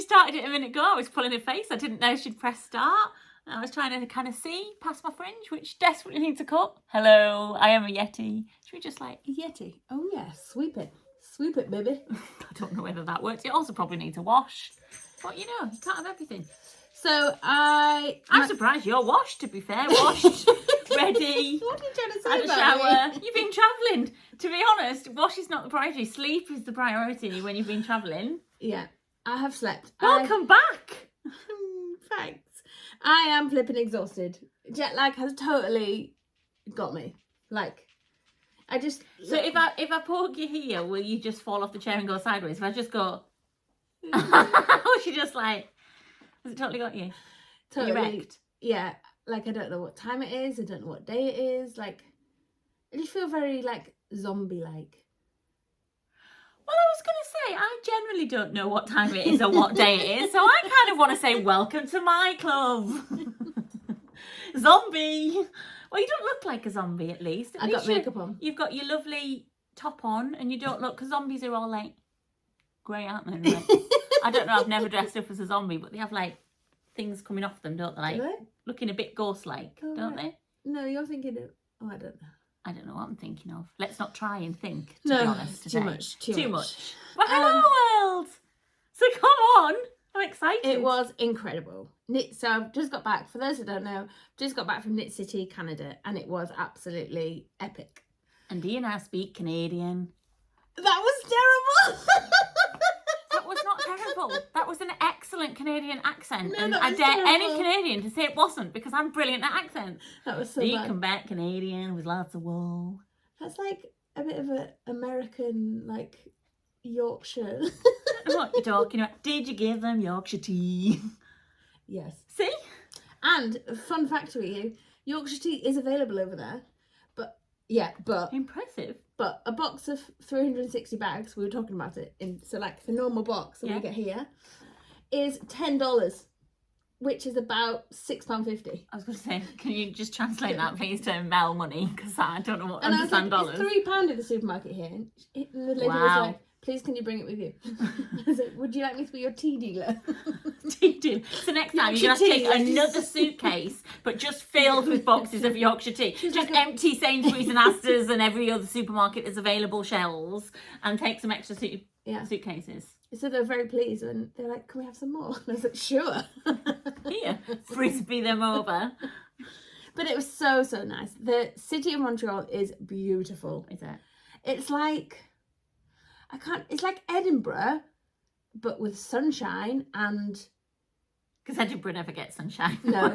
started it a minute ago. I was pulling her face. I didn't know she'd press start. I was trying to kind of see past my fringe, which desperately needs a cut. Hello, I am a Yeti. Should we just like... A Yeti? Oh yeah, sweep it. Sweep it, baby. I don't know whether that works. It also probably needs a wash. But you know, you can't have everything. So I'm surprised you're washed, to be fair. Washed, ready. What are you trying to say had a about shower. me? You've been travelling. To be honest, wash is not the priority. Sleep is the priority when you've been travelling. Yeah, I have slept. Welcome back. Thanks. I am flipping exhausted. Jet lag has totally got me. Like, I just... So if I poke you here, will you just fall off the chair and go sideways? If I just go... or she just like... Has it totally got you? Totally. You wrecked? Yeah. Like, I don't know what time it is. I don't know what day it is. Like, I just feel very, like, zombie-like. Well, I was going to say, I generally don't know what time it is or what day it is, so I kind of want to say, welcome to my club. Zombie. Well, you don't look like a zombie, at least. I got makeup on. You've got your lovely top on, and you don't look, because zombies are all, like, grey, aren't they? Like, I don't know, I've never dressed up as a zombie, but they have, like, things coming off them, don't they? Like, Do they? looking a bit ghost-like, don't they? No, you're thinking of... Oh, I don't know. I don't know what I'm thinking of. Let's not try and think, to No, be honest, today. Too much. Well, hello, world! So come on! I'm excited. It was incredible. So I've just got back. For those that don't know, just got back from Knit City, Canada, and it was absolutely epic. And do you now speak Canadian? That was terrible! That was not terrible. That was an excellent Canadian accent. No, and that I was dare terrible. any Canadian to say it wasn't, because I'm brilliant at accents. That was so You bad. come back Canadian with lots of wool. That's like a bit of an American, like, Yorkshire. What you're talking about? Did you give them Yorkshire tea? Yes. See? And fun fact for you, Yorkshire tea is available over there. But Impressive. But a box of 360 bags, we were talking about it, so like the normal box that we get here is $10, which is about £6.50. I was going to say, can you just translate that please to Mel money? Because I don't know what And understand I was like, dollars. it's £3 at the supermarket here. And the lady was Wow. like, please can you bring it with you? I was like, would you like me to be your tea dealer? Tea deal. So next time you're going to have to take another suitcase, but just filled with boxes of Yorkshire tea. Just like empty Sainsbury's and Asda's and every other supermarket that's available shelves, and take some extra suitcases. So they're very pleased, and they're like, can we have some more? And I was like, sure. Here, frisbee them over. But it was so, so nice. The city of Montreal is beautiful. Is it? It's like, it's like Edinburgh, but with sunshine and... Because Edinburgh never gets sunshine. No.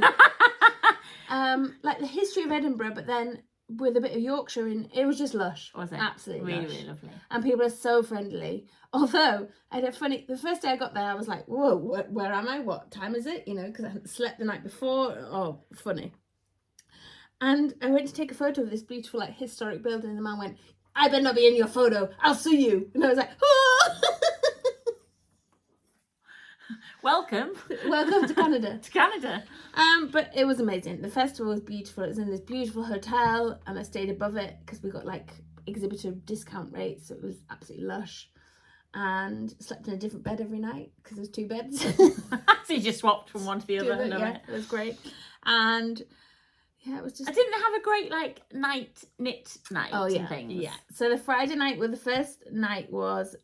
Like the history of Edinburgh, but then with a bit of Yorkshire in. It was just lush. Was it? Absolutely Really, lush. really lovely. And people are so friendly. Although, I had the first day I got there, I was like, whoa, where am I? What time is it? You know, because I hadn't slept the night before. Oh, funny. And I went to take a photo of this beautiful, like, historic building, and the man went, I better not be in your photo. I'll sue you. And I was like, oh! Welcome. Welcome to Canada. To Canada. But it was amazing. The festival was beautiful. It was in this beautiful hotel, and I stayed above it because we got like exhibitor discount rates. So it was absolutely lush, and slept in a different bed every night because there's 2 beds. So you just swapped from one to the other. It was great, and yeah, it was just. I didn't have a great like knit night. Oh yeah, and things. yeah. So the Friday night, the first night was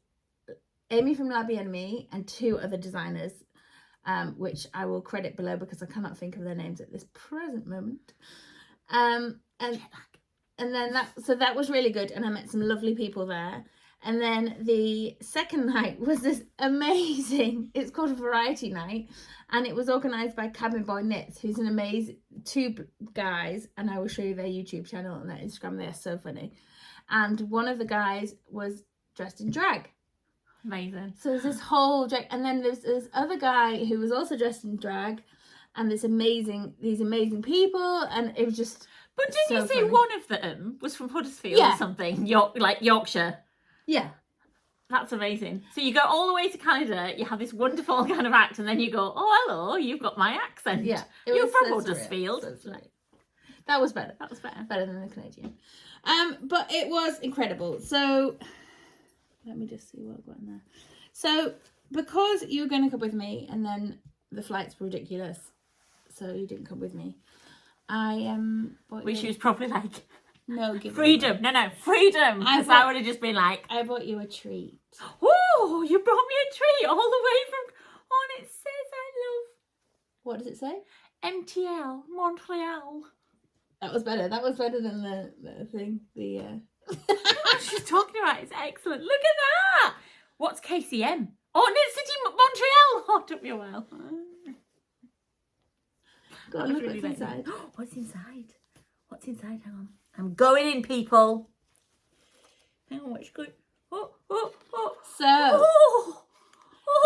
Amy from La Bien-Aimée and 2 other designers. Which I will credit below because I cannot think of their names at this present moment. And then that was really good, and I met some lovely people there. And then the second night was this amazing, it's called a variety night, and it was organised by Cabin Boy Knits, who's an amazing 2 guys, and I will show you their YouTube channel and their Instagram. They are so funny. And one of the guys was dressed in drag. Amazing. So there's this whole drag, and then there's this other guy who was also dressed in drag, and these amazing people, and it was just. But didn't so you say funny. one of them was from Huddersfield or something? Like Yorkshire. Yeah. That's amazing. So you go all the way to Canada, you have this wonderful kind of act, and then you go, oh hello, you've got my accent. Yeah. You're from so Huddersfield. surreal. That was better. That was better. Better than the Canadian. But it was incredible. So Let me just see what I've got in there. So, because you were going to come with me and then the flights were ridiculous, so you didn't come with me, I Which she was probably like, no, give freedom. No, freedom. Because I would have just been like, I bought you a treat. Oh, you brought me a treat all the way from... Oh, and it says I love... What does it say? MTL, Montreal. That was better. That was better than the thing. What she's talking about is excellent. Look at that. What's KCM? Oh, Knit City Montreal. Oh, it took me a while. Go on, look what's inside. What's inside? What's inside? Hang on. I'm going in, people. Hang on, what's good? Oh. So,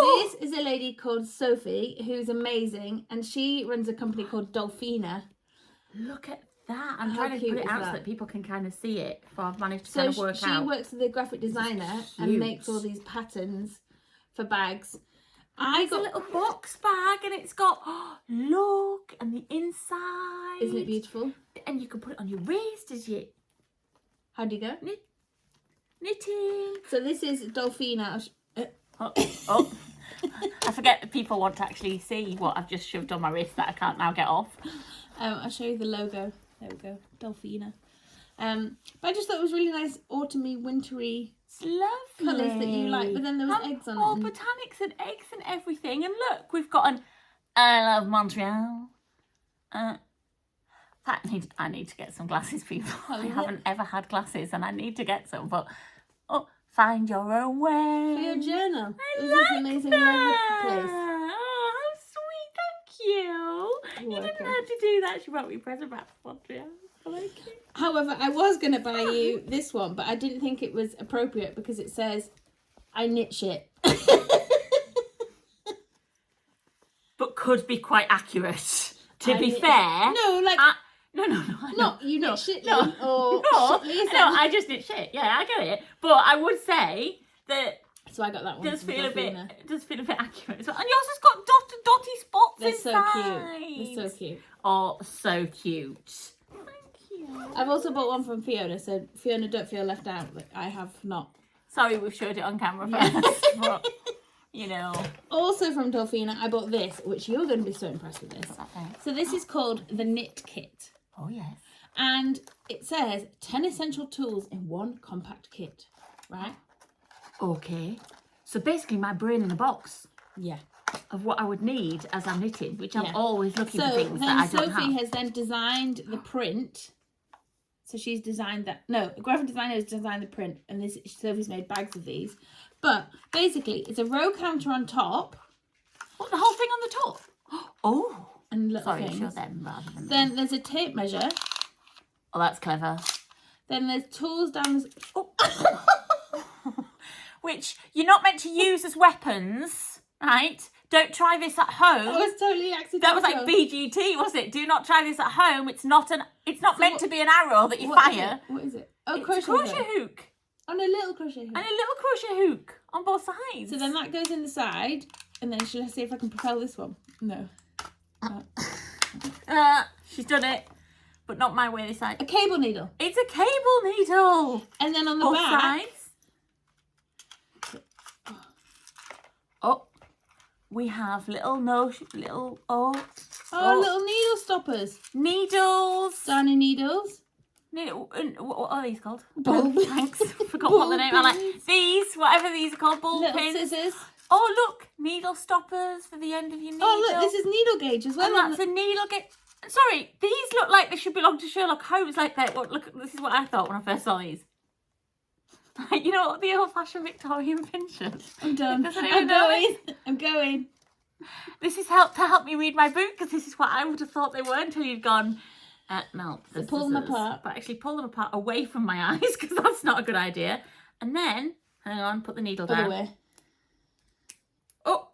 this is a lady called Sophie who's amazing, and she runs a company called Dolphina. Look at that. I'm trying to put it out so that people can kind of see it. If I've managed to kind of work out. She works with a graphic designer and makes all these patterns for bags. I got a little box bag and it's got, look, and the inside. Isn't it beautiful? And you can put it on your wrist as you... How do you go? Knitting. So this is Dolphina. Oh. I forget that people want to actually see what I've just shoved on my wrist that I can't now get off. I'll show you the logo. There we go, Dolphina. But I just thought it was really nice, autumny, wintry colours that you like. But then there was eggs on it. Oh, botanics and eggs and everything. And look, we've got an I love Montreal. I need to get some glasses, people. I haven't ever had glasses, and I need to get some. But find your own way. For your journal. This is amazing that. place. Oh, how sweet! Thank you. You didn't have to do that. She brought me a present back from Montreal. I like it. However, I was going to buy you this one, but I didn't think it was appropriate because it says, I knit shit. But could be quite accurate. To be fair. No, like... No. Not you knit shit. No, or I just knit shit. Yeah, I get it. But I would say that... So I got that one. Does feel a bit accurate. And yours has got dotty spots inside. They're so cute. Oh, so cute. I've also bought one from Fiona, so Fiona, don't feel left out. I have not. Sorry, we've showed it on camera first, but, Also from Dolphina, I bought this, which you're going to be so impressed with this. Okay. So this is called the Knit Kit. Oh, yes. And it says 10 essential tools in one compact kit, right? Okay. So basically my brain in a box. Yeah. Of what I would need as I'm knitting, which I'm always looking for things that I don't have. Sophie has then designed the print. So she's designed that. No, a graphic designer has designed the print, and Sophie's made bags of these. But basically, it's a row counter on top. What, the whole thing on the top? Oh. And little Sorry, things. show them rather than Then there's a tape measure. Oh, that's clever. Then there's tools down the... Oh. Which you're not meant to use as weapons, right? Don't try this at home. That was totally accidental. That was like BGT, was it? Do not try this at home. It's not meant to be an arrow that you fire. What is it? Oh, it's crochet hook. On a little crochet hook. And a little crochet hook on both sides. So then that goes in the side, and then should I see if I can propel this one? No. She's done it, but not my way this side. A cable needle. It's a cable needle. And then on the both back. Sides. Oh, we have little little needle stoppers. Needles. Darning needles. What are these called? Ball pins. Thanks. Forgot what the name. I like these. Whatever these are called. Ball little pins. Scissors. Oh look, needle stoppers for the end of your needle. Oh look, this is needle gauge as well. And that's a needle gauge. Sorry, these look like they should belong to Sherlock Holmes. Like that. Look, this is what I thought when I first saw these. You know what, the old-fashioned Victorian pinchers. I'm done. I'm going. This is to help me read my book, because this is what I would have thought they were until you'd gone, Mel. So pull them apart. But actually pull them apart away from my eyes, because that's not a good idea. And then, hang on, put the needle down. Other way. Oh!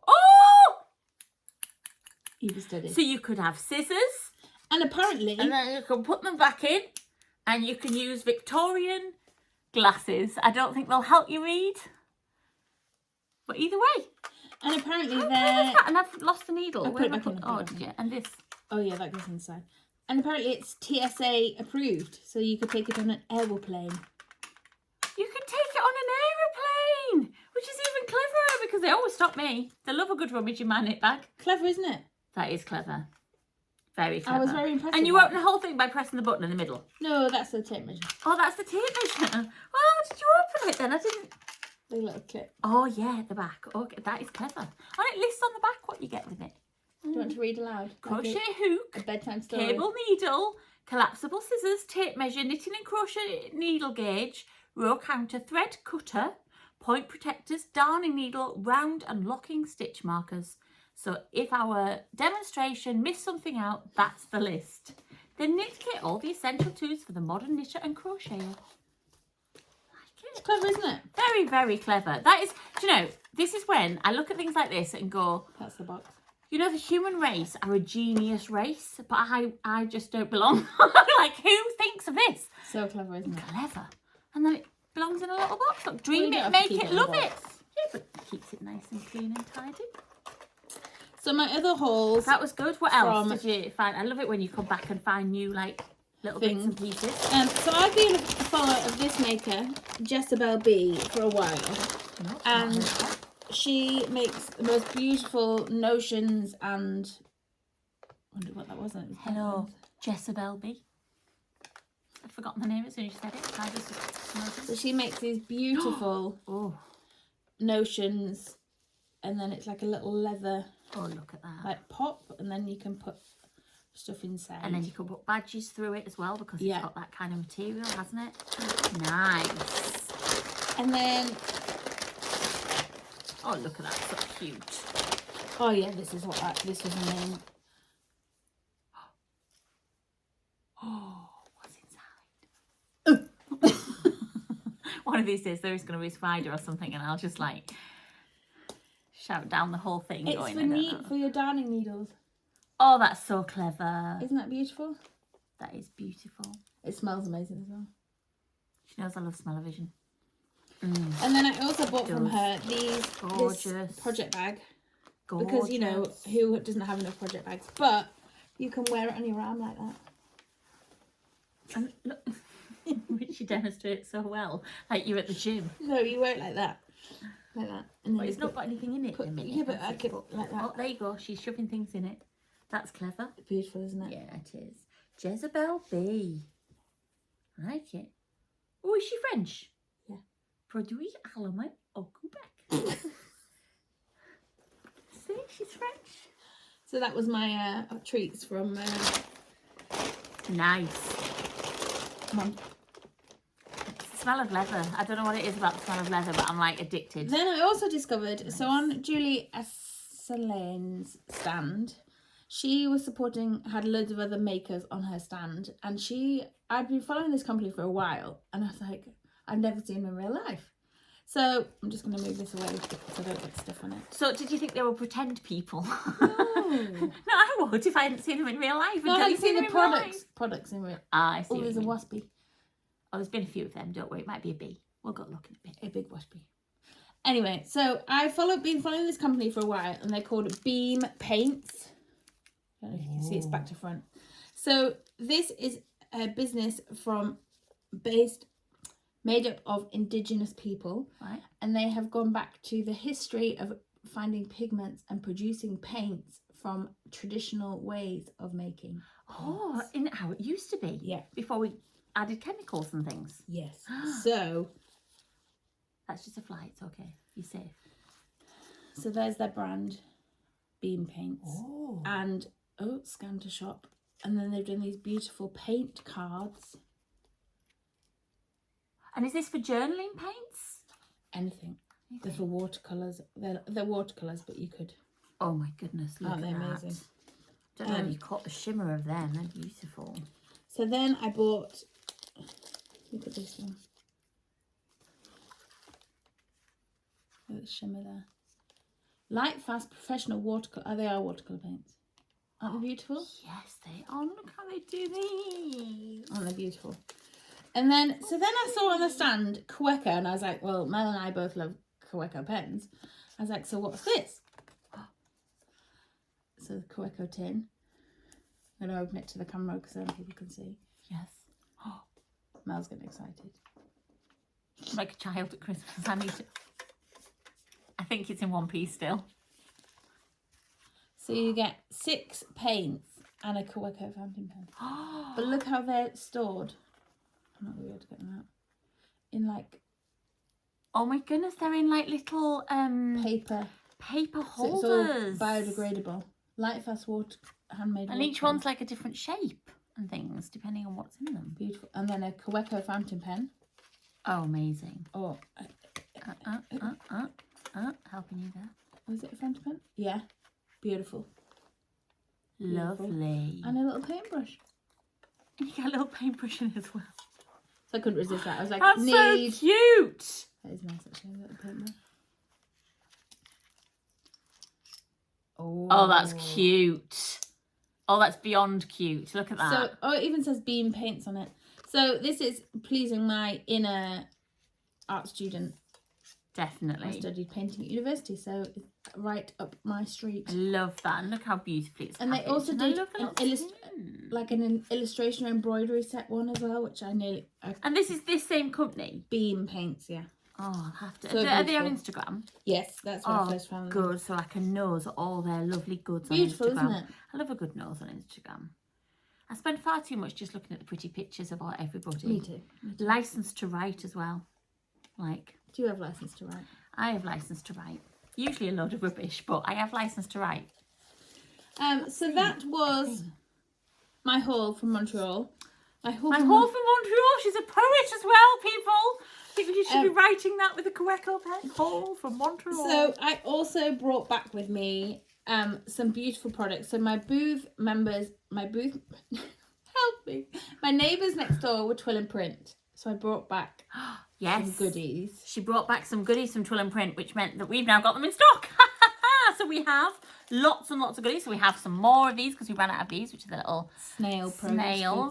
You were steady. So you could have scissors. And apparently... And then you can put them back in, and you can use Victorian glasses. I don't think they'll help you read, but either way. And apparently and I've lost the needle. Did you? And this. Oh yeah, that goes inside. And apparently it's TSA approved, so you could take it on an aeroplane. You can take it on an stop me. They love a good rummage in my knit bag. Clever, isn't it? That is clever. Very clever. I was very impressed. And you with open the whole thing by pressing the button in the middle. No, that's the tape measure. Oh, that's the tape measure. Well, how did you open it then? I didn't. The little clip. Oh yeah, at the back. Okay, that is clever. And it lists on the back what you get with it. Do you want to read aloud? Crochet Like a hook, bedtime story. cable needle, collapsible scissors, tape measure, knitting and crochet needle gauge, row counter, thread cutter, point protectors, darning needle, round and locking stitch markers. So if our demonstration missed something out, that's the list. The knit kit, all the essential tools for the modern knitter and crocheter. It's clever, isn't it? Very, very clever. That is, do you know, this is when I look at things like this and go, That's the box. you know, the human race are a genius race, but I just don't belong. Like, who thinks of this? So clever, isn't it? Clever. And then it belongs in a little box. Look, dream Well, you it, don't have to make keep it, it in a love it. box. Yeah, but it keeps it nice and clean and tidy. So my other hauls. That was good. What else From- did you find? I love it when you come back and find new, like, little bits and pieces. So I've been a follower of this maker, Jesabelle B, for a while. No, And not heard that. she makes the most beautiful notions and... I wonder what that was. Hello, Jesabelle B. I'd forgotten the name as soon as you said it. I just So she makes these beautiful oh, notions, and then it's like a little leather oh, look at that. like pop, and then you can put stuff inside. And then you can put badges through it as well because Yeah. it's got that kind of material, hasn't it? Nice. And then, Oh, look at that. So cute. oh yeah, this was the name. Oh, what's inside? One of these days there is going to be a spider or something and I'll just like shout down the whole thing. It's going, for your darning needles. Oh, that's so clever. Isn't that beautiful? That is beautiful. It smells amazing as well. She knows I love smell-o-vision. And then I also bought from does. her this Gorgeous. project bag. Gorgeous. Because, you know, who doesn't have enough project bags? But you can wear it on your arm like that. And look, which you demonstrate so well, like you're at the gym. No, you wear it like that. Like that. And But then it's not got anything in it. put, in a minute, yeah, but has I it? could like that. Oh, there you go. She's shoving things in it. That's clever. Beautiful, isn't it? Yeah, it is. Jesabelle B. I like it. Oh, is she French? Yeah. Produit allemand au Quebec. See, she's French. So that was my treats from Nice. Mum. The smell of leather. I don't know what it is about the smell of leather, but I'm like addicted. Then I also discovered, so on Julie Asselane's stand, she was had loads of other makers on her stand, and I'd been following this company for a while, and I was like, I've never seen them in real life. So I'm just going to move this away so I don't get stuff on it. So did you think they were pretend people? No. No, I would if I hadn't seen them in real life. No, I until you haven't seen them the in real products. life. Products in real. Ah, I see. Oh, what there's you a mean. waspy. Oh, there's been a few of them. Don't worry, it might be a bee. We'll go look at a bit. A big waspy. Anyway, so been following this company for a while, and they're called Beam Paints. I don't know if you can see it's back to front. So this is a business made up of indigenous people, Right. and they have gone back to the history of finding pigments and producing paints from traditional ways of making. Oh, in how it used to be. Yeah. Before we added chemicals and things. Yes. So That's just a fly. It's okay. You're safe. So there's their brand, Beam Paints. Oh. And, scan to shop. And then they've done these beautiful paint cards. And is this for journaling paints? Anything. They're for watercolours. They're watercolours, but you could. Oh my goodness, look Aren't at they that. amazing? Don't know if you caught the shimmer of them. They're beautiful. So then I bought, look at this one. Look at the shimmer there. Light, fast, professional watercolour. Oh, they are watercolour paints. Aren't they beautiful? Yes, they are. Look how they do these. Aren't they beautiful? And then, so then I saw on the stand Queco, and I was like, well, Mel and I both love Queco pens. I was like, so what's this? So the Queco tin. I'm going to open it to the camera because then people can see. Yes. Mel's getting excited. Like a child at Christmas. I think it's in one piece still. So you get 6 paints and a Kaweco fountain pen. But look how they're stored. I'm not going to be able to get them out. In like... Oh my goodness, they're in like little paper holders. So it's all biodegradable. Light fast water, handmade. And each one's like a different shape and things, depending on what's in them. Beautiful. And then a Kaweco fountain pen. Oh, amazing. Oh. Helping you there. Was it a fountain pen? Yeah. Beautiful. Lovely. And a little paintbrush. And you got a little paintbrush in as well. So I couldn't resist that. I was like, that's so cute. That is nice actually, a little paintbrush. Oh, that's cute. Oh, that's beyond cute. Look at that. So, oh, it even says Beam Paints on it. So this is pleasing my inner art student. Definitely. I studied painting at university, so it's right up my street. I love that. And look how beautifully it's And they also did an illustration or embroidery set one as well, which I nearly... And this is this same company? Beam Paints, yeah. Oh, I'll have to. So are they on Instagram? Yes, that's where I first found them. Good, so I can nose all their lovely goods Beautiful, on Instagram. Isn't it? I love a good nose on Instagram. I spend far too much just looking at the pretty pictures of everybody. Me too. License to write as well. Like, do you have license to write? I have license to write. Usually a load of rubbish, but I have license to write. So that was my haul from Montreal. My haul from Montreal. She's a poet as well, people. I think you should be writing that with a Kaweco pen. Haul from Montreal. So I also brought back with me some beautiful products. So my booth members, help me. My neighbours next door were Twill and Print. So I brought back some goodies. She brought back some goodies from Twill and Print, which meant that we've now got them in stock. So we have lots and lots of goodies. So we have some more of these because we ran out of these, which are the little snails.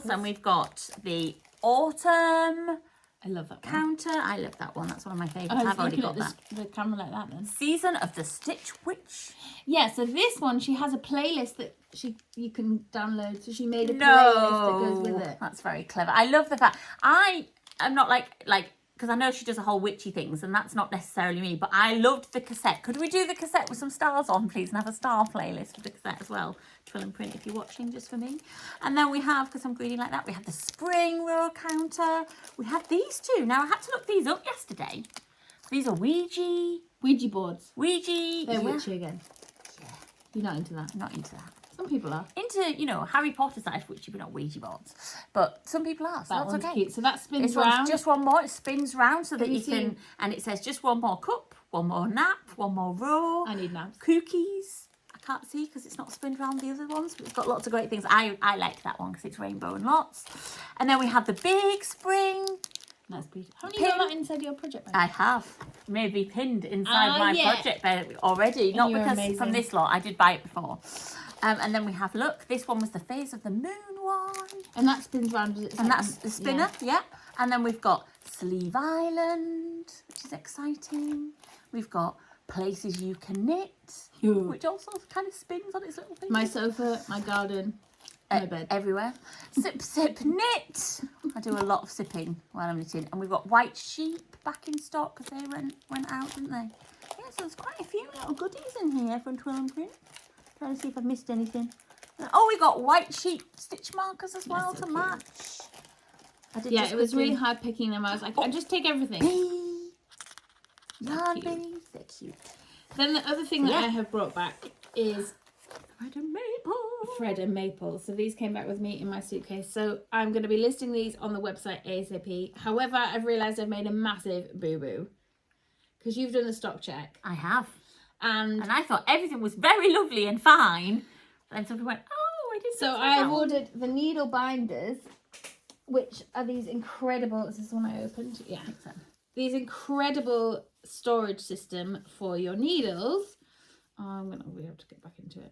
And we've got the autumn. I love that counter. I love that one. That's one of my favourites. I've already got that. The camera like that then. Season of the Stitch Witch. Yeah, so this one, she has a playlist that you can download. So she made a playlist that goes with it. That's very clever. I love the fact. I am not like because I know she does a whole witchy things and that's not necessarily me, but I loved the cassette. Could we do the cassette with some stars on, please, and have a star playlist for the cassette as well? Twill and Print, if you're watching, just for me. And then we have, because I'm greedy like that, we have the spring row counter. We have these two. Now, I had to look these up yesterday. These are Ouija boards. They're witchy again. Yeah. You're not into that? I'm not into that. Some people are. Into, Harry Potter side witchy, but not Ouija boards. But some people are, so that's okay. Cute. So that spins this round. One's just one more. It spins round so that you can, and it says just one more cup, one more nap, one more row. I need naps. Cookies. I can't see because it's not spinned round the other ones, but it's got lots of great things. I like that one because it's rainbow and lots. And then we have the big spring. That's beautiful. Haven't you got that inside your project bag? I have. Maybe pinned inside my project bag already. And not because amazing. From this lot. I did buy it before. And then we have, look, this one was the Phase of the Moon one. And that spins round. And that's the spinner, yeah. And then we've got Sleeve Island, which is exciting. We've got Places You Can Knit, which also kind of spins on its little thing. My sofa, my garden, my bed. Everywhere. Sip, sip, knit. I do a lot of sipping while I'm knitting. And we've got White Sheep back in stock because they went out, didn't they? Yeah, so there's quite a few little goodies in here from Twill and Print. Trying to see if I've missed anything. Oh, we got White Sheep stitch markers as well to match. Yeah, it was really hard picking them. I was like, I just take everything. Yarn bees, they're cute. Then the other thing that I have brought back is Thread and Maple. So these came back with me in my suitcase. So I'm going to be listing these on the website ASAP. However, I've realised I've made a massive boo-boo. Because you've done the stock check. I have. And I thought everything was very lovely and fine. And then somebody went, oh, I didn't. So I've ordered the needle binders, which are these incredible. Is this the one I opened? Yeah. I think so. These incredible storage system for your needles. Oh, I'm going to be able to get back into it.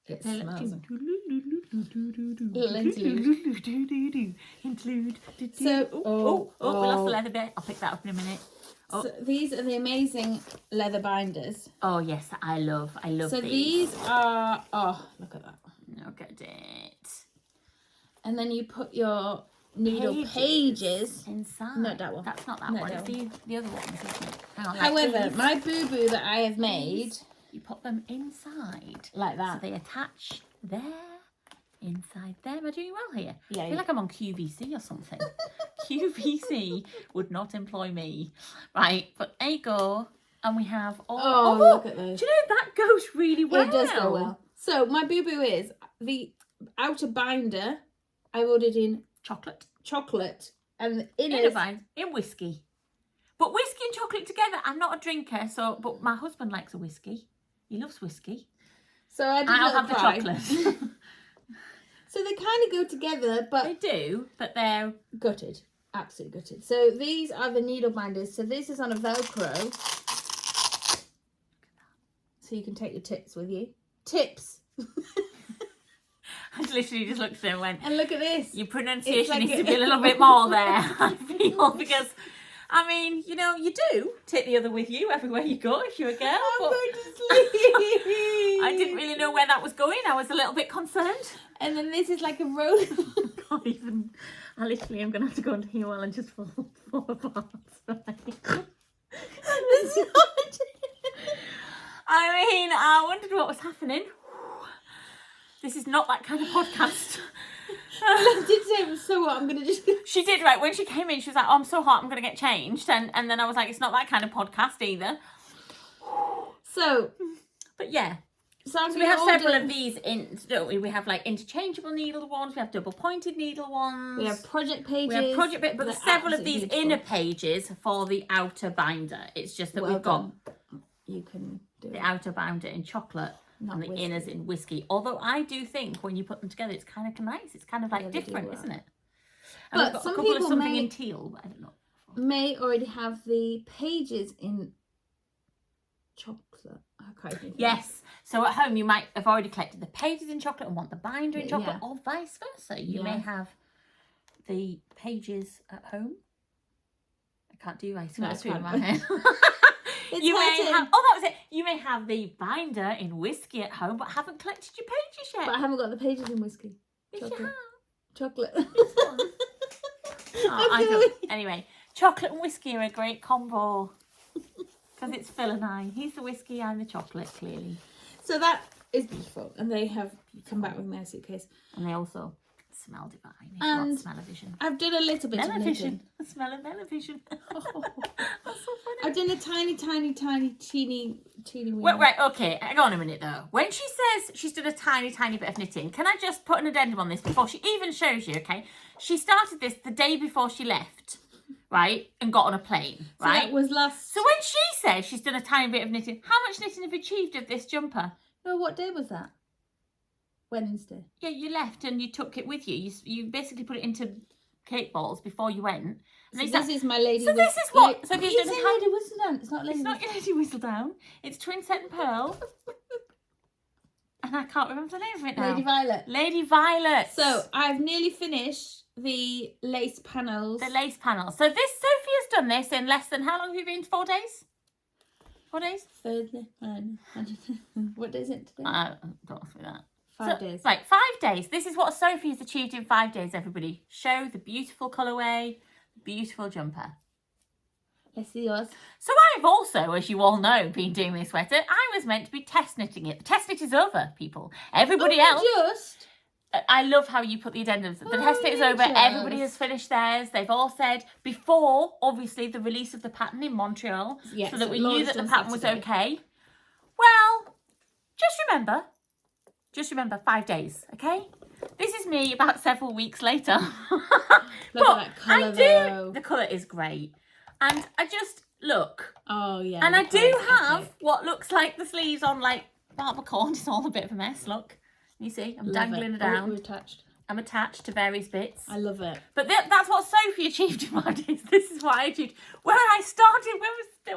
It smells. Include. So, we lost the leather bit. I'll pick that up in a minute. So these are the amazing leather binders. Oh yes, I love so these. These are, look at that. Look at it. And then you put your needle pages. inside. Not that one. That's not that Not one. that It's the other ones, isn't it? Hang on, like However, these. my boo-boo that I have made, You put them inside. like So that. they attach there, inside there. Am I doing well here? Yeah, I feel like I'm on QVC or something. QVC would not employ me. Right, but there you go. And we have all... Oh, look at those. Do you know, that goes really well. It does go well. So my boo-boo is the outer binder I ordered in chocolate and the inner bind in whiskey. But whiskey and chocolate together, I'm not a drinker, so but my husband likes a whiskey. He loves whiskey. So I I'll have the try. chocolate. So they kind of go together, but They do, but they're gutted. Absolutely gutted. So these are the needle binders. So this is on a Velcro. So you can take your tips with you. Tips. I literally just looked at him and went, And look at this. your pronunciation like needs a- to be a little bit more there, I feel, because, I mean, you know, you do take the other with you everywhere you go if you're a girl. I'm But going to sleep. I didn't really know where that was going. I was a little bit concerned. And then this is like a roll. Can't even, I literally am going to have to go into here and just fall apart. It's not- I mean, I wondered what was happening. This is not that kind of podcast. I did say, so what, I'm going to just... She did, right. When she came in, she was like, oh, I'm so hot, I'm going to get changed. And then I was like, it's not that kind of podcast either. So... But yeah. So, I'm So we gonna have several order- of these in, don't we? We have like interchangeable needle ones, we have double pointed needle ones. We have project pages. We have project bit, but They're there's several of absolutely these beautiful. inner pages for the outer binder. It's just that Well we've got done. You can do the it. outer binder in chocolate Not and the whiskey. inners in whiskey. Although I do think when you put them together, it's kind of nice. It's kind of like Yeah, they do different, well. isn't it? And But we've got some a couple of people something may- in teal, but I don't know. May already have the pages in chocolate. I can't even think. Yes. So at home, you might have already collected the pages in chocolate and want the binder in chocolate, Yeah. or vice versa. You may Yeah. have the pages at home. I can't do vice No, versa it's in my fine. head. It's You may hurting. have, that was it. You may have the binder in whiskey at home, but haven't collected your pages yet. But I haven't got the pages in whiskey. Yes, you chocolate. have. Chocolate. Oh, I don't. Anyway, chocolate and whiskey are a great combo. Because it's Phil and I. He's the whiskey, I'm the chocolate, clearly. So that is beautiful. And they have come back with my suitcase. And they also smell divine. If you And want smell-o-vision. I've done a little bit of knitting. The smell of mellovision. That's so funny. I've done a tiny, teeny wee. Well, right, okay, hang on a minute though. When she says she's done a tiny bit of knitting, can I just put an addendum on this before she even shows you, okay? She started this the day before she left, right? And got on a plane, So right? that was last... So when she says she's done a tiny bit of knitting, how much knitting have you achieved of this jumper? No, what day was that? Wednesday. Yeah, you left and you took it with you. You basically put it into cake balls before you went. And So they this said- is my lady... So this is what- Like, so if you've it's done in how- Lady Whistledown. It's not Lady It's not your Lady Whistledown. It's Twin Set and Pearl. And I can't remember the name of it now. Lady Violet. Lady Violet. So I've nearly finished the lace panels. The lace panel. So this, Sophie has done this in less than, how long have you been? 4 days? 4 days? Thursday. What day is it today? Don't ask me that. 5 days. Right, 5 days. This is what Sophie has achieved in 5 days, everybody. Show the beautiful colourway, beautiful jumper. Let's see yours. So I've also, as you all know, been doing this sweater. I was meant to be test knitting it. The test knit is over, people. Everybody else... Just. I love how you put the addendums. The Oh, test knit is over. just. Everybody has finished theirs. They've all said before, obviously, the release of the pattern in Montreal, Yeah, so that so we it knew launched that the on pattern was Saturday. okay. Well, just remember 5 days, okay? This is me about several weeks later. Look at that colour, I do. though. The colour is great, and I just look, Oh, yeah. and the I do colour's have epic. what looks like the sleeves on, like barbacorn. It's all a bit of a mess. Look, you see, I'm Love dangling it Oh, down. we're attached. I'm attached to various bits. I love it. But that's what Sophie achieved in 5 days. This is what I achieved. When I started,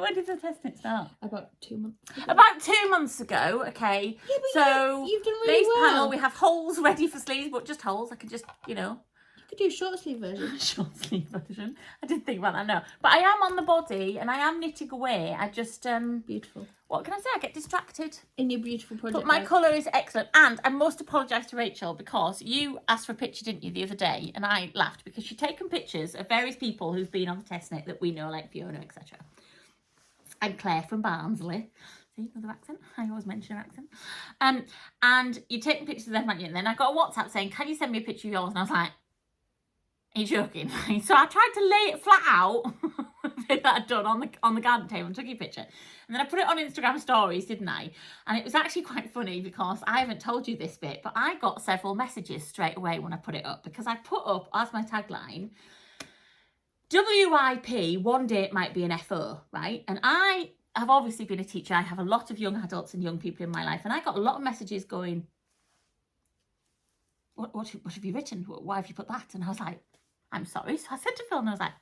when did the test knit start? About 2 months ago. About 2 months ago, okay. Yeah, but so you've done really lace well. panel, we have holes ready for sleeves, but just holes. I could just, You could do a short sleeve version. Short sleeve version. I didn't think about that, no. But I am on the body and I am knitting away. I just, Beautiful. what can I say? I get distracted. In your beautiful project. But my colour is excellent. And I must apologise to Rachel because you asked for a picture, didn't you, the other day? And I laughed because she'd taken pictures of various people who've been on the test net that we know, like Fiona, etc. And Claire from Barnsley. See, another accent. I always mention her accent. And you'd taken pictures of them, hadn't you? And then I got a WhatsApp saying, can you send me a picture of yours? And I was like, are you joking? So I tried to lay it flat out that I'd done on the garden table and took your picture. And then I put it on Instagram stories, didn't I? And it was actually quite funny because I haven't told you this bit, but I got several messages straight away when I put it up because I put up as my tagline, WIP, one day it might be an FO, right? And I have obviously been a teacher. I have a lot of young adults and young people in my life. And I got a lot of messages going, what have you written? Why have you put that? And I was like, I'm sorry. So I said to Phil, and I was like,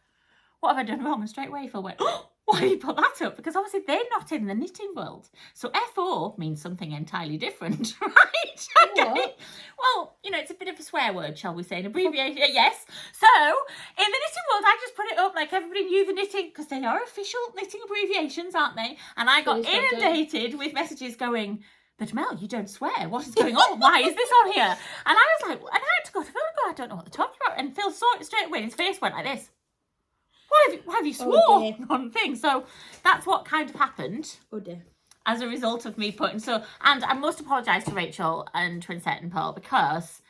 what have I done wrong? And straight away Phil went, oh, why did you put that up? Because obviously they're not in the knitting world. So FO means something entirely different, right? Okay. What? Well, you know, it's a bit of a swear word, shall we say, an abbreviation. Yes. So in the knitting world, I just put it up like everybody knew the knitting, because they are official knitting abbreviations, aren't they? And I got inundated with messages going, but Mel, you don't swear. What is going on? Why is this on here? And I was like, and I had to go to Phil and go, I don't know what they're talking about. And Phil saw it straight away and his face went like this. Why have you sworn on things? So that's what kind of happened. Oh dear. As a result of me putting, and I must apologise to Rachel and Twinsett and Pearl because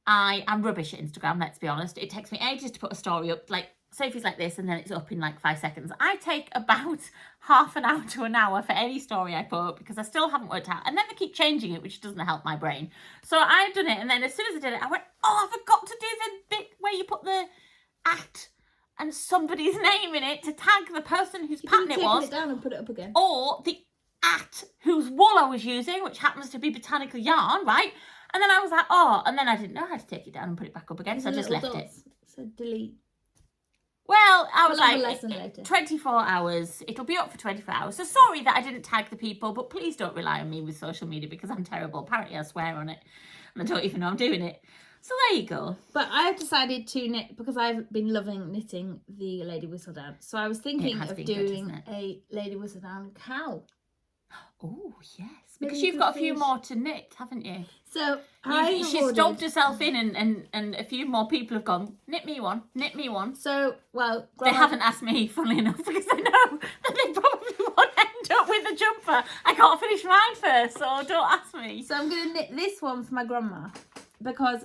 I am rubbish at Instagram, let's be honest. It takes me ages to put a story up, like Sophie's like this and then it's up in like 5 seconds. I take about half an hour to an hour for any story I put up because I still haven't worked out. And then they keep changing it, which doesn't help my brain. So I've done it, and then as soon as I did it, I went, oh, I forgot to do the bit where you put the @ and somebody's name in it to tag the person whose pattern it was. Take it down and put it up again. Or the @ whose wool I was using, which happens to be Botanical Yarn, right? And then I was like, oh, and then I didn't know how to take it down and put it back up again, so I just left it. So delete. Well, I was We'll have a lesson later. 24 hours. It'll be up for 24 hours. So sorry that I didn't tag the people, but please don't rely on me with social media because I'm terrible. Apparently I swear on it and I don't even know I'm doing it. So there you go. But I've decided to knit because I've been loving knitting the Lady Whistledown. So I was thinking of doing a Lady Whistledown cow. Oh, yes. Because you've got a few more to knit, haven't you? So she's stomped herself in and a few more people have gone, knit me one, knit me one. So, well... They haven't asked me, funnily enough, because they know that they probably won't end up with a jumper. I can't finish mine first, so don't ask me. So I'm going to knit this one for my grandma because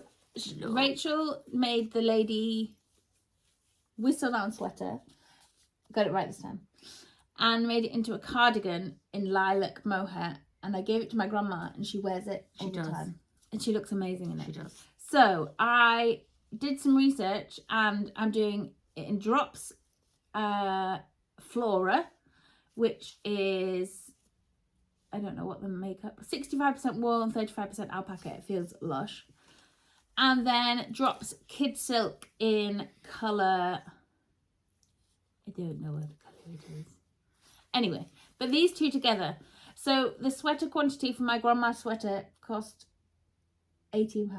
Rachel made the Lady Whistledown sweater. Got it right this time. And made it into a cardigan in lilac mohair. And I gave it to my grandma and she wears it all the time. And she looks amazing in it. She does. So I did some research and I'm doing it in Drops Flora, which is, I don't know what the makeup, 65% wool and 35% alpaca. It feels lush. And then Drops Kid Silk in colour, I don't know what the colour it is. Anyway, but these two together. So the sweater quantity for my grandma's sweater cost £18.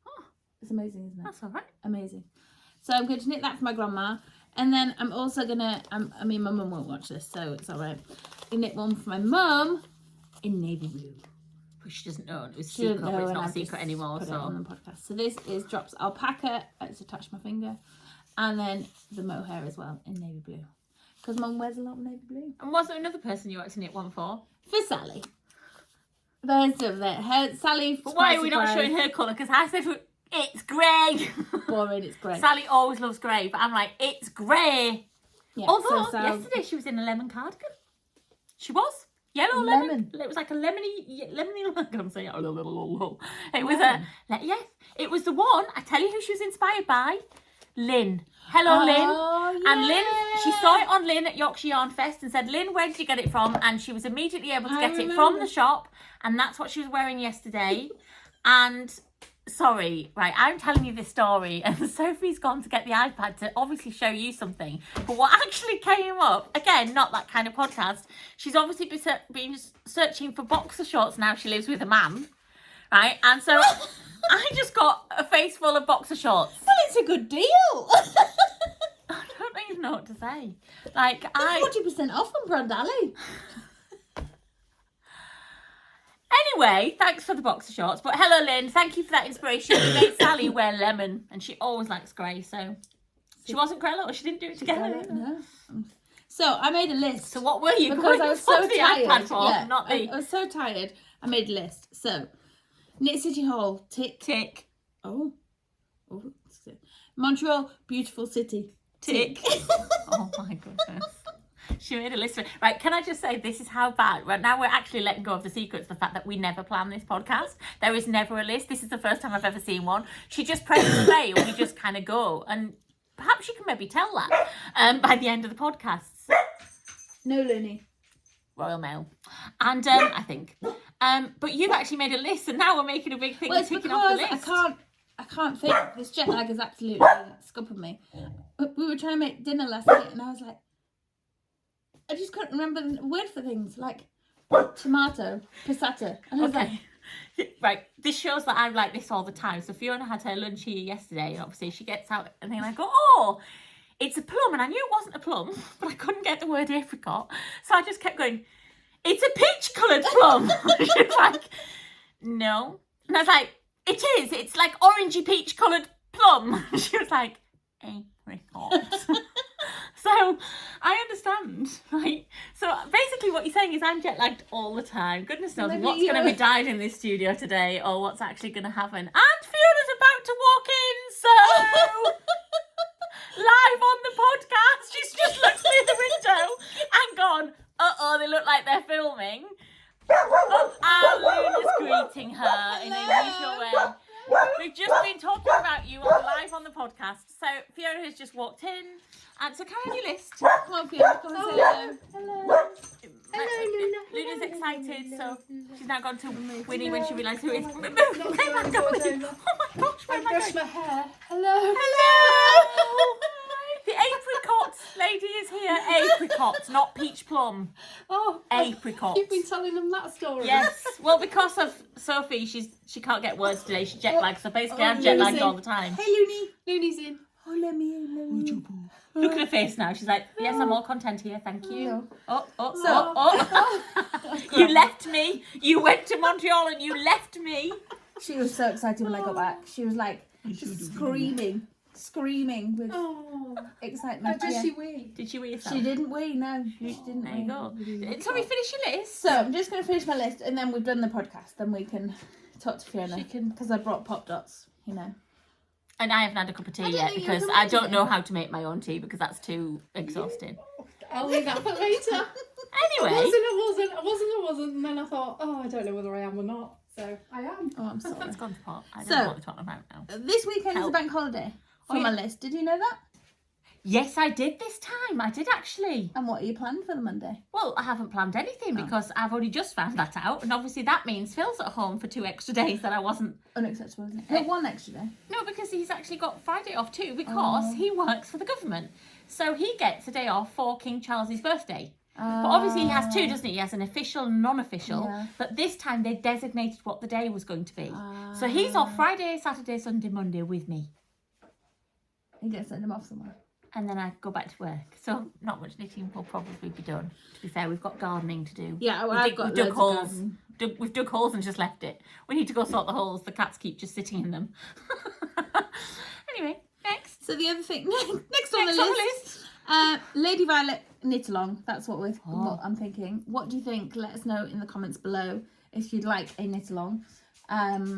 Oh, it's amazing, isn't it? That's all right. Amazing. So I'm going to knit that for my grandma. And then I'm also going to, I mean, my mum won't watch this, so it's all right. I knit one for my mum in navy blue. Which she doesn't know. It was secret, but it's not a secret anymore. Put so it on the podcast. So this is Drops Alpaca. It's attached to my finger. And then the mohair as well in navy blue. Because Mum wears a lot of navy blue. And was there another person you wanted to knit one for? For Sally. There's her Sally. But why are we not showing her colour? Because I said it's grey. Boring, it's grey. Sally always loves grey, but I'm like, it's grey. Yeah, although yesterday she was in a lemon cardigan. She was. Yellow lemon. It was like a lemony. I'm saying it was yes. It was the one. I tell you who she was inspired by. Lynn. Hello, Lynn. Yeah. And Lynn, she saw it on Lynn at Yorkshire Yarn Fest and said, Lynn, where did you get it from? And she was immediately able to get it from the shop. And that's what she was wearing yesterday. And sorry, right, I'm telling you this story and Sophie's gone to get the iPad to obviously show you something. But what actually came up, again, not that kind of podcast, she's obviously been searching for boxer shorts now she lives with a man, right? And so I just got a face full of boxer shorts. Well, it's a good deal. I don't even know what to say. Like, I... 40% off on Brand Alley. Anyway, thanks for the boxer shorts. But hello, Lynn. Thank you for that inspiration. You made Sally wear lemon, and she always likes grey, so... She wasn't Grello, she didn't do it together. No. So I made a list. So what were you? Because I was so the tired. iPad for, Yeah, not the... I was so tired. I made a list. So, Knit City Hall, tick. Tick. Oh. Montreal, beautiful city. Tick. Oh my goodness. She made a list of it. Right, can I just say this is how bad. Right now we're actually letting go of the secrets, the fact that we never plan this podcast. There is never a list. This is the first time I've ever seen one. She just presses play and we just kind of go. And perhaps you can maybe tell that by the end of the podcast. No, Looney. Royal Mail. And I think. But you've actually made a list and now we're making a big thing of ticking off the list. I can't think. This jet lag is absolutely scupping me. We were trying to make dinner last night and I was like, I just couldn't remember the word for things like tomato, passata. And I was like, right, this shows that I'm like this all the time. So Fiona had her lunch here yesterday and obviously she gets out and then I go, oh, it's a plum. And I knew it wasn't a plum, but I couldn't get the word apricot. So I just kept going, it's a peach coloured plum. She was like, no. And I was like, it is. It's like orangey peach coloured plum. She was like, apricot. So I understand, right? So basically what you're saying is I'm jet lagged all the time. Goodness knows what's going to be dyed in this studio today or what's actually going to happen. And Fiona's about to walk in, so live on the podcast. She's just looked through the window and gone, uh-oh, they look like they're filming. And Luna's greeting her in a usual way. We've just been talking about you live on the podcast. So Fiona has just walked in. And so carry on your list. come on, Fiona, come and say hello. Hello. Hello, Luna's excited, so she's now gone to Winnie when she realised who it is. Where am I going? Oh my gosh, where am I Brush going? my hair. Hello. Hello! The apricot lady is here. Apricot, not peach plum. Oh, Apricot. You've been telling them that story. Yes. Well, because of Sophie, she can't get words today. She's jet lagged, so basically I'm jet lagged all the time. Hey, Looney. Looney's in. Oh, let me. Look at her face now. She's like, yes, I'm all content here. Thank you. Oh. Oh. You left me. You went to Montreal and you left me. She was so excited when I got back. She was like just screaming with excitement. Does she wee? Did she wee yourself? She didn't wee, no. She didn't There wee. you go. So we finish your list. So I'm just going to finish my list and then we've done the podcast. Then we can talk to Fiona. She can- Because I brought Pop Dots, you know. And I haven't had a cup of tea don't yet think because you're I don't know committed. how to make my own tea because that's too exhausting. I'll leave that for later. Anyway. I wasn't. And then I thought, I don't know whether I am or not. So I am. Oh, I'm sorry. It's gone to pot. I don't So- know what we're talking about now. This weekend is a Help. bank holiday Oh, on my yeah. list. Did you know that? Yes, I did this time. I did actually. And what are you planning for the Monday? Well, I haven't planned anything because I've only just found that out. And obviously that means Phil's at home for 2 extra days that I wasn't. Unacceptable, isn't it? No, one extra day. No, because he's actually got Friday off too because he works for the government. So he gets a day off for King Charles's birthday. But obviously he has two, doesn't he? He has an official and non-official. Yeah. But this time they designated what the day was going to be. So he's off Friday, Saturday, Sunday, Monday with me. You get to send them off somewhere. And then I go back to work. So not much knitting will probably be done. To be fair, we've got gardening to do. Yeah, well, we've I've got we've dug loads of holes. gardening. We've dug holes and just left it. We need to go sort the holes. The cats keep just sitting in them. Anyway, next. So the other thing, next on Next the on list, the list. Lady Violet knit along. That's what what I'm thinking. What do you think? Let us know in the comments below if you'd like a knit along.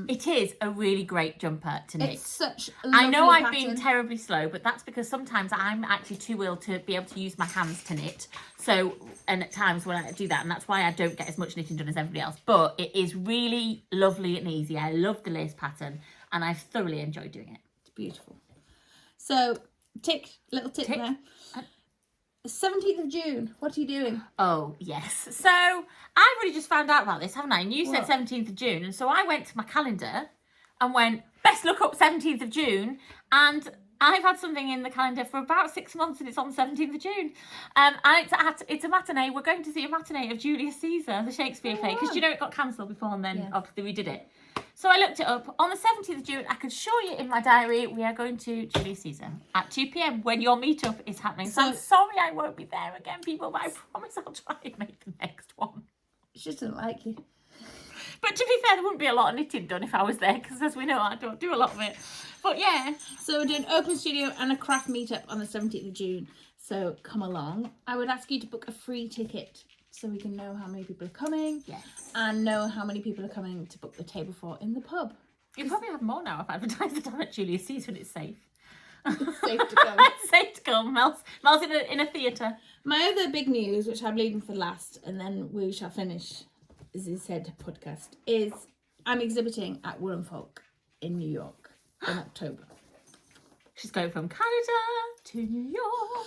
It is a really great jumper to knit. It's such a I know lovely I've been pattern. terribly slow, but that's because sometimes I'm actually too ill to be able to use my hands to knit. So, and at times when I do that, and that's why I don't get as much knitting done as everybody else. But it is really lovely and easy. I love the lace pattern, and I've thoroughly enjoyed doing it. It's beautiful. So, little tick Tick. there. 17th of June, what are you doing? Oh, yes. So I've really just found out about this, haven't I? And you said What? 17th of June. And so I went to my calendar and went, best look up 17th of June. And I've had something in the calendar for about 6 months and it's on the 17th of June. And it's a matinee. We're going to see a matinee of Julius Caesar, the Shakespeare play. Because you know it got cancelled before and then Yeah. obviously we did it. So I looked it up. On the 17th of June, I can show you in my diary, we are going to Julius Caesar at 2 p.m. when your meetup is happening. So I'm sorry I won't be there again, people, but I promise I'll try and make the next one. She just doesn't like you. But to be fair, there wouldn't be a lot of knitting done if I was there, because as we know, I don't do a lot of it. But yeah. So we're doing open studio and a craft meetup on the 17th of June. So come along. I would ask you to book a free ticket so we can know how many people are coming. Yes. And know how many people are coming to book the table for in the pub. You probably have more now if I advertise the time at Julius Caesar when it's safe. It's safe to come. It's safe to come. Mel's in a theatre. My other big news, which I'm leaving for last, and then we shall finish, as you said, podcast, is I'm exhibiting at Woollen Folk in New York in October. She's going from Canada to New York.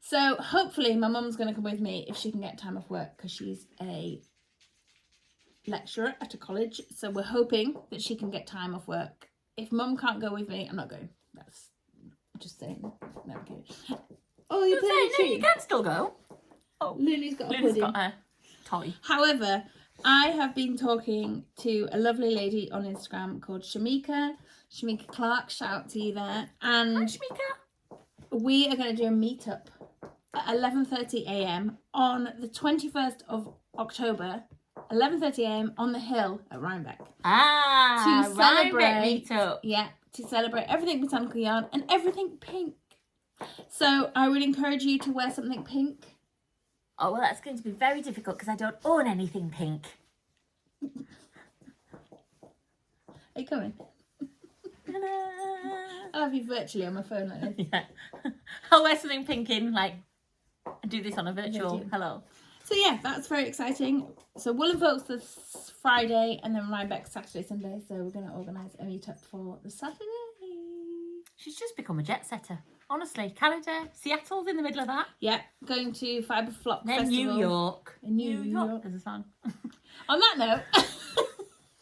So hopefully my mum's going to come with me if she can get time off work, because she's a lecturer at a college. So we're hoping that she can get time off work. If mum can't go with me, I'm not going. That's just saying. No, okay. Oh, you're saying, no, you can still go. Oh, Lily's got a Lily's pudding. got a toy. However, I have been talking to a lovely lady on Instagram called Shamika Clark. Shout out to you there. And Hi, Shamika. we are going to do a meetup at 11:30 a.m. on the 21st of October, 11:30 a.m. on the hill at Rhinebeck. Ah, To celebrate- Rhinebeck meetup. Yeah, to celebrate everything Botanical Yarn and everything pink. So I would encourage you to wear something pink. Oh, well, that's going to be very difficult because I don't own anything pink. Are you coming? I'll have you virtually on my phone like this. Yeah. I'll wear something pink in, like, and do this on a virtual Video. hello. So yeah, that's very exciting. So Woollen Folks this Friday and then Rhinebeck Saturday, Sunday. So we're going to organise a meetup for the Saturday. She's just become a jet setter. Honestly, Canada, Seattle's in the middle of that. Yeah, going to Fibre Flock Then Festival. New York. In New York. There's a song. On that note,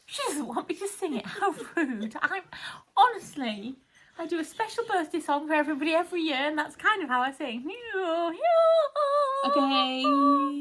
She doesn't want me to sing it. How rude. Honestly, I do a special birthday song for everybody every year, and that's kind of how I sing. okay.